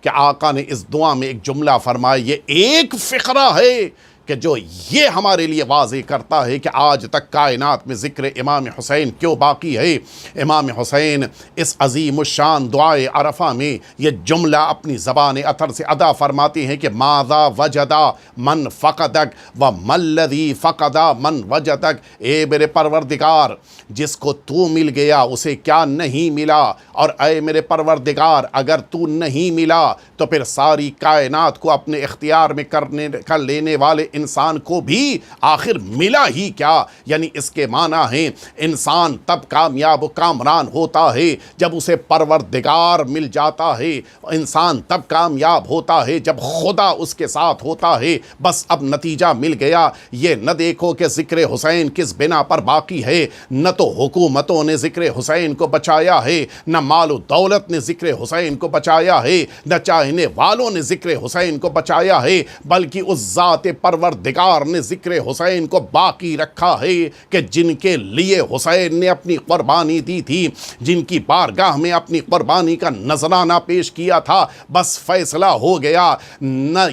کہ آقا نے اس دعا میں ایک جملہ فرمایا، یہ ایک فقرہ ہے کہ جو یہ ہمارے لیے واضح کرتا ہے کہ آج تک کائنات میں ذکر امام حسین کیوں باقی ہے۔ امام حسین اس عظیم الشان دعائے عرفہ میں یہ جملہ اپنی زبان اطہر سے ادا فرماتے ہیں کہ ماذا وجدا من فقدک و ملذی فقدا من وجدک، اے میرے پروردگار جس کو تو مل گیا اسے کیا نہیں ملا، اور اے میرے پروردگار اگر تو نہیں ملا تو پھر ساری کائنات کو اپنے اختیار میں کر لینے والے انسان کو بھی آخر ملا ہی کیا۔ یعنی اس کے معنی ہیں انسان تب کامیاب و کامران ہوتا ہے جب اسے پروردگار مل جاتا ہے، انسان تب کامیاب ہوتا ہے جب خدا اس کے ساتھ ہوتا ہے۔ بس اب نتیجہ مل گیا۔ یہ نہ دیکھو کہ ذکر حسین کس بنا پر باقی ہے، نہ تو حکومتوں نے ذکر حسین کو بچایا ہے، نہ مال و دولت نے ذکر حسین کو بچایا ہے، نہ چاہنے والوں نے ذکر حسین کو بچایا ہے، بلکہ اس ذات پروردگار نے ذکر حسین کو باقی رکھا ہے کہ جن کے لیے حسین نے اپنی قربانی دی تھی، جن کی بارگاہ میں اپنی قربانی کا نذرانہ پیش کیا تھا، بس فیصلہ ہو گیا۔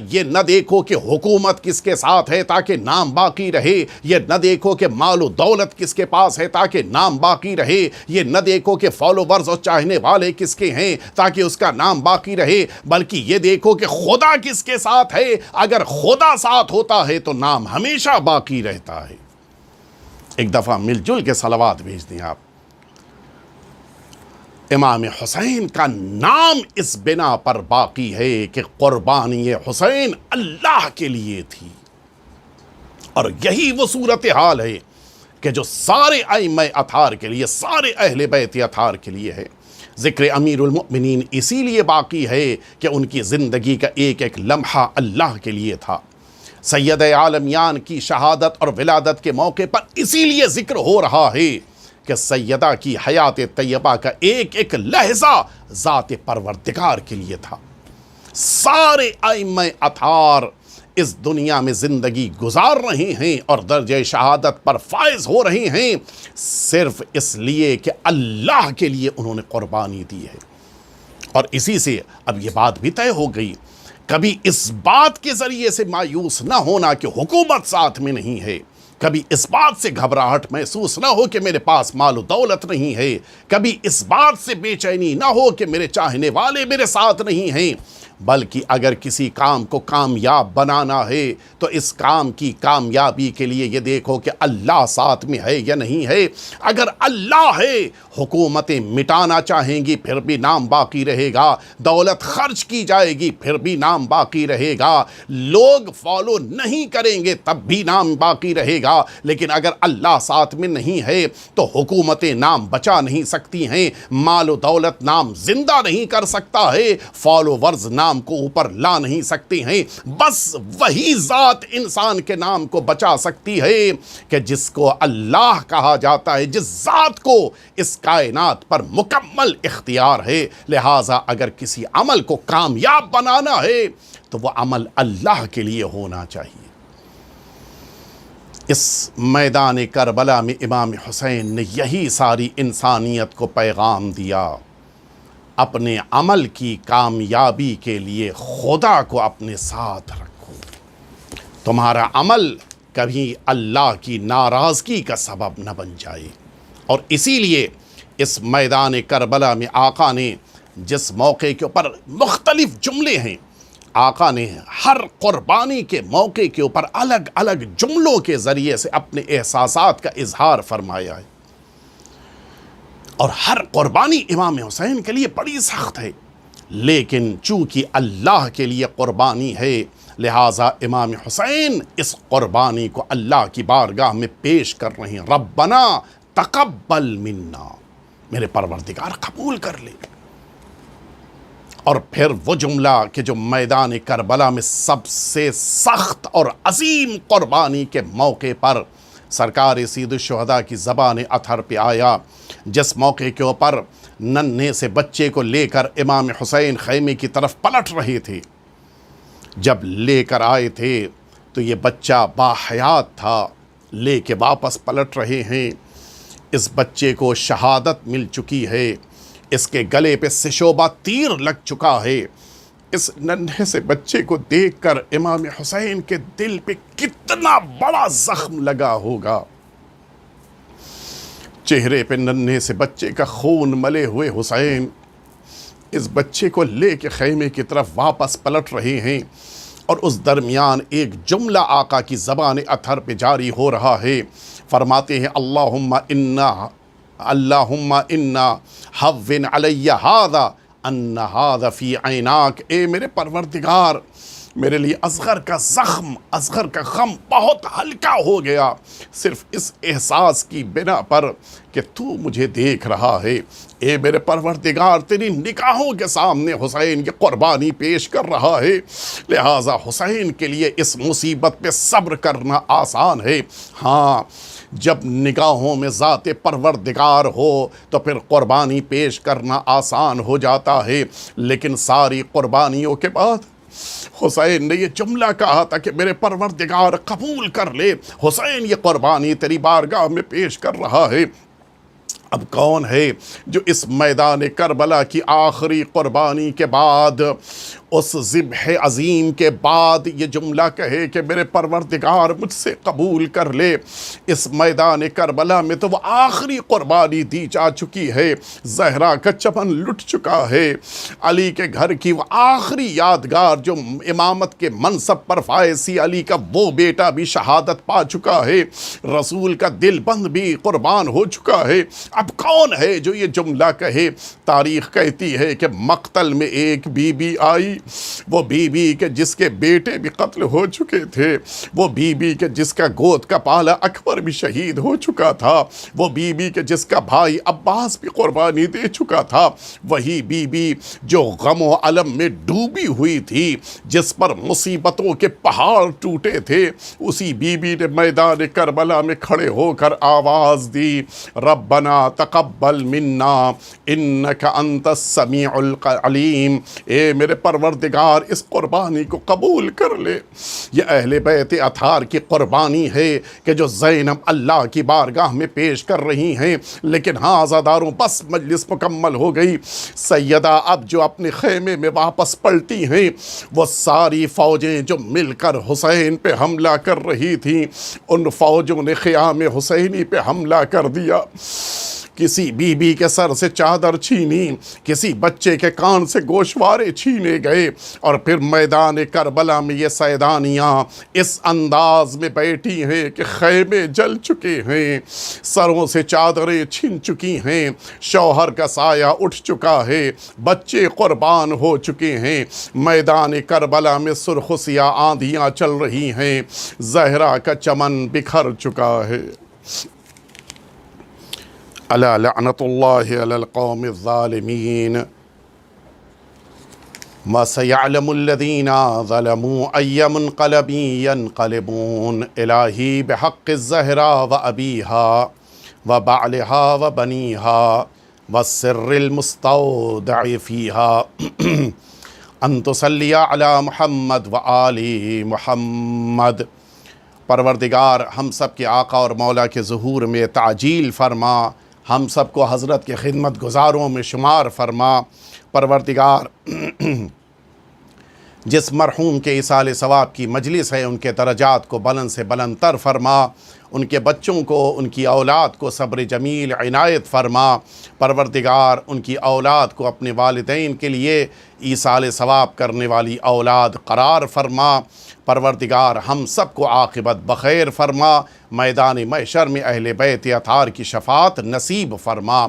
یہ نہ دیکھو کہ حکومت کس کے ساتھ ہے تاکہ نام باقی رہے، یہ نہ دیکھو کہ مال و دولت کس کے پاس ہے تاکہ نام باقی رہے، یہ نہ دیکھو کہ فالوورز اور چاہنے والے کس کے ہیں تاکہ اس کا نام باقی رہے، بلکہ یہ دیکھو کہ خدا کس کے ساتھ ہے۔ اگر خدا ساتھ ہوتا ہے تو نام ہمیشہ باقی رہتا ہے۔ ایک دفعہ مل جل کے صلوات بھیج دیں آپ۔ امام حسین کا نام اس بنا پر باقی ہے کہ قربانی حسین اللہ کے لیے تھی، اور یہی وہ صورتحال ہے کہ جو سارے ائمہ اطہار کے لیے، سارے اہل بیت اطہار کے لیے ہے۔ ذکر امیر المؤمنین اسی لیے باقی ہے کہ ان کی زندگی کا ایک ایک لمحہ اللہ کے لیے تھا۔ سید عالمیان کی شہادت اور ولادت کے موقع پر اسی لیے ذکر ہو رہا ہے کہ سیدہ کی حیات طیبہ کا ایک ایک لحظہ ذات پروردگار کے لیے تھا۔ سارے ائمہ اطہار اس دنیا میں زندگی گزار رہے ہیں اور درجہ شہادت پر فائز ہو رہے ہیں صرف اس لیے کہ اللہ کے لیے انہوں نے قربانی دی ہے۔ اور اسی سے اب یہ بات بھی طے ہو گئی، کبھی اس بات کے ذریعے سے مایوس نہ ہونا کہ حکومت ساتھ میں نہیں ہے، کبھی اس بات سے گھبراہٹ محسوس نہ ہو کہ میرے پاس مال و دولت نہیں ہے، کبھی اس بات سے بے چینی نہ ہو کہ میرے چاہنے والے میرے ساتھ نہیں ہیں، بلکہ اگر کسی کام کو کامیاب بنانا ہے تو اس کام کی کامیابی کے لیے یہ دیکھو کہ اللہ ساتھ میں ہے یا نہیں ہے۔ اگر اللہ ہے، حکومتیں مٹانا چاہیں گی پھر بھی نام باقی رہے گا، دولت خرچ کی جائے گی پھر بھی نام باقی رہے گا، لوگ فالو نہیں کریں گے تب بھی نام باقی رہے گا، لیکن اگر اللہ ساتھ میں نہیں ہے تو حکومتیں نام بچا نہیں سکتی ہیں، مال و دولت نام زندہ نہیں کر سکتا ہے، فالوورز نام کو اوپر لا نہیں سکتے ہیں۔ بس وہی ذات انسان کے نام کو بچا سکتی ہے کہ جس کو اللہ کہا جاتا ہے، جس ذات کو اس کائنات پر مکمل اختیار ہے۔ لہٰذا اگر کسی عمل کو کامیاب بنانا ہے تو وہ عمل اللہ کے لیے ہونا چاہیے۔ اس میدان کربلا میں امام حسین نے یہی ساری انسانیت کو پیغام دیا، اپنے عمل کی کامیابی کے لیے خدا کو اپنے ساتھ رکھو، تمہارا عمل کبھی اللہ کی ناراضگی کا سبب نہ بن جائے۔ اور اسی لیے اس میدان کربلا میں آقا نے جس موقع کے اوپر مختلف جملے ہیں، آقا نے ہر قربانی کے موقع کے اوپر الگ الگ جملوں کے ذریعے سے اپنے احساسات کا اظہار فرمایا ہے، اور ہر قربانی امام حسین کے لیے بڑی سخت ہے، لیکن چونکہ اللہ کے لیے قربانی ہے لہٰذا امام حسین اس قربانی کو اللہ کی بارگاہ میں پیش کر رہے ہیں۔ ربنا تقبل منا، میرے پروردگار قبول کر لے۔ اور پھر وہ جملہ کہ جو میدان کربلا میں سب سے سخت اور عظیم قربانی کے موقع پر سرکار سید الشہداء کی زبان اطہر پہ آیا، جس موقع کے اوپر ننھے سے بچے کو لے کر امام حسین خیمے کی طرف پلٹ رہے تھے، جب لے کر آئے تھے تو یہ بچہ باحیات تھا، لے کے واپس پلٹ رہے ہیں۔ اس بچے کو شہادت مل چکی ہے، اس کے گلے پہ سشوبہ تیر لگ چکا ہے، اس ننھے سے بچے کو دیکھ کر امام حسین کے دل پہ کتنا بڑا زخم لگا ہوگا۔ چہرے پہ ننھے سے بچے کا خون ملے ہوئے حسین اس بچے کو لے کے خیمے کی طرف واپس پلٹ رہے ہیں، اور اس درمیان ایک جملہ آقا کی زبان اطہر پہ جاری ہو رہا ہے۔ فرماتے ہیں اللہم انا حون علی ھذا ان ھذا فی عیناک، اے میرے پروردگار میرے لیے اصغر کا زخم، اصغر کا غم بہت ہلکا ہو گیا صرف اس احساس کی بنا پر کہ تو مجھے دیکھ رہا ہے۔ اے میرے پروردگار تیری نگاہوں کے سامنے حسین یہ قربانی پیش کر رہا ہے، لہٰذا حسین کے لیے اس مصیبت پہ صبر کرنا آسان ہے۔ ہاں جب نگاہوں میں ذات پروردگار ہو تو پھر قربانی پیش کرنا آسان ہو جاتا ہے، لیکن ساری قربانیوں کے بعد حسین نے یہ جملہ کہا تھا کہ میرے پروردگار قبول کر لے، حسین یہ قربانی تیری بارگاہ میں پیش کر رہا ہے۔ اب کون ہے جو اس میدان کربلا کی آخری قربانی کے بعد، اس ذبح عظیم کے بعد یہ جملہ کہے کہ میرے پروردگار مجھ سے قبول کر لے؟ اس میدان کربلا میں تو وہ آخری قربانی دی جا چکی ہے، زہرا کا چمن لٹ چکا ہے، علی کے گھر کی وہ آخری یادگار جو امامت کے منصب پر فائز سی علی کا وہ بیٹا بھی شہادت پا چکا ہے، رسول کا دل بند بھی قربان ہو چکا ہے۔ اب کون ہے جو یہ جملہ کہے؟ تاریخ کہتی ہے کہ مقتل میں ایک بی بی آئی، وہ بی بی کہ جس کے بیٹے بھی قتل ہو چکے تھے، وہ بی بی کہ جس کا گود کا پالا اکبر بھی شہید ہو چکا تھا، وہ بی بی کہ جس کا بھائی عباس بھی قربانی دے چکا تھا، وہی بی بی جو غم و علم میں ڈوبی ہوئی تھی، جس پر مصیبتوں کے پہاڑ ٹوٹے تھے، اسی بی بی نے میدان کربلا میں کھڑے ہو کر آواز دی، ربنا تقبل منا انک انت السمیع العلیم، اے میرے پروردگار اس قربانی کو قبول کر لے۔ یہ اہل بیت اطہار کی قربانی ہے کہ جو زینب اللہ کی بارگاہ میں پیش کر رہی ہیں، لیکن ہاں عزاداروں بس مجلس مکمل ہو گئی، سیدہ اب جو اپنے خیمے میں واپس پلٹی ہیں، وہ ساری فوجیں جو مل کر حسین پہ حملہ کر رہی تھیں، ان فوجوں نے خیام حسینی پہ حملہ کر دیا، کسی بی بی کے سر سے چادر چھینی، کسی بچے کے کان سے گوشوارے چھینے گئے، اور پھر میدان کربلا میں یہ سیدانیاں اس انداز میں بیٹھی ہیں کہ خیمے جل چکے ہیں، سروں سے چادریں چھن چکی ہیں، شوہر کا سایہ اٹھ چکا ہے، بچے قربان ہو چکے ہیں، میدان کربلا میں سرخ و سیاہ آندھیاں چل رہی ہیں، زہرا کا چمن بکھر چکا ہے۔ الا لعنت اللہ علی القوم الظالمین وسیعلم الذین ظلموا ای منقلب ینقلبون، الہی بحق الزہرا و ابیہا و بعلہا و بنیہا والسر المستودع فیہا ان تصلی علی محمد و آل محمد۔ پروردگار ہم سب کے آقا اور مولا کے ظہور میں تعجیل فرما، ہم سب کو حضرت کے خدمت گزاروں میں شمار فرما۔ پروردگار جس مرحوم کے ایصال ثواب کی مجلس ہے، ان کے درجات کو بلند سے بلند تر فرما، ان کے بچوں کو، ان کی اولاد کو صبر جمیل عنایت فرما۔ پروردگار ان کی اولاد کو اپنے والدین کے لیے ایصال ثواب کرنے والی اولاد قرار فرما۔ پروردگار ہم سب کو عاقبت بخیر فرما، میدان محشر میں اہل بیت اطہار کی شفاعت نصیب فرما۔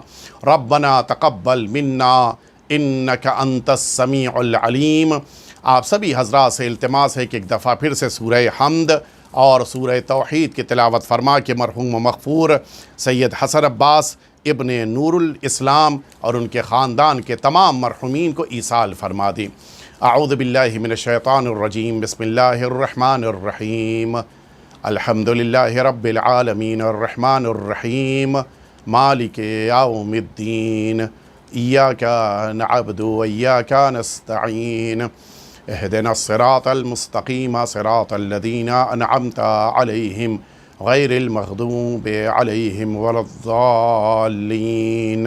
ربنا تقبل منا انک انت السمیع العلیم۔ آپ سبھی حضرات سے التماس ہے کہ ایک دفعہ پھر سے سورہ حمد اور سورہ توحید کی تلاوت فرما کے مرحوم و مغفور سید حسن عباس ابن نور الاسلام اور ان کے خاندان کے تمام مرحومین کو ایصال فرما دیں۔ اعوذ باللہ من الشیطان الرجیم، بسم اللہ الرحمن الرحیم، الحمدللہ رب العالمین الرحمن الرحیم مالک یوم الدین، ایاک نعبد و ایاک نستعین، اہدنا الصراط المستقیم صراط الذین انعمت علیہم غیر المغضوب علیہم ولا الضالین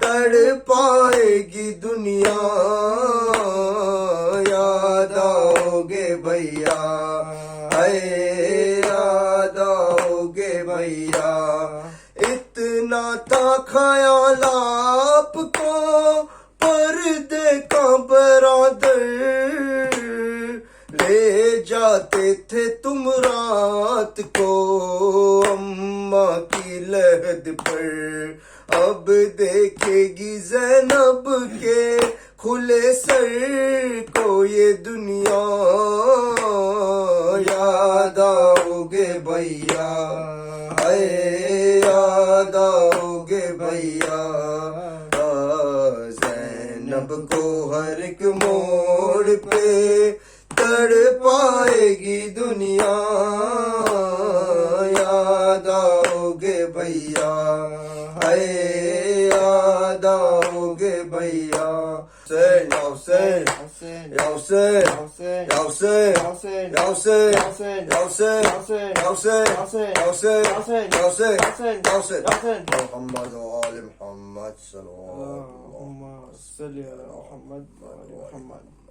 تڑ پائے گی دنیا یاد آؤ گے بھیا اے یاد آؤ گے بھیا اتنا تھا خیال آپ کو پردے کا برادر لے جاتے تھے تم رات کو اماں کی لحد پر اب دیکھے گی زینب کے کھلے سر کو یہ دنیا یاد آؤ گے بھیا اے یاد آؤ گے بھیا زینب کو ہر ایک موڑ پہ تڑ پائے گی دنیا یاد آؤ گے بھیا اے یاد آؤ گے بھیا حسین حسین حسین حسین حسین حسین حسین حسین حسین محمد و آل محمد صلی اللہ علیہ وسلم.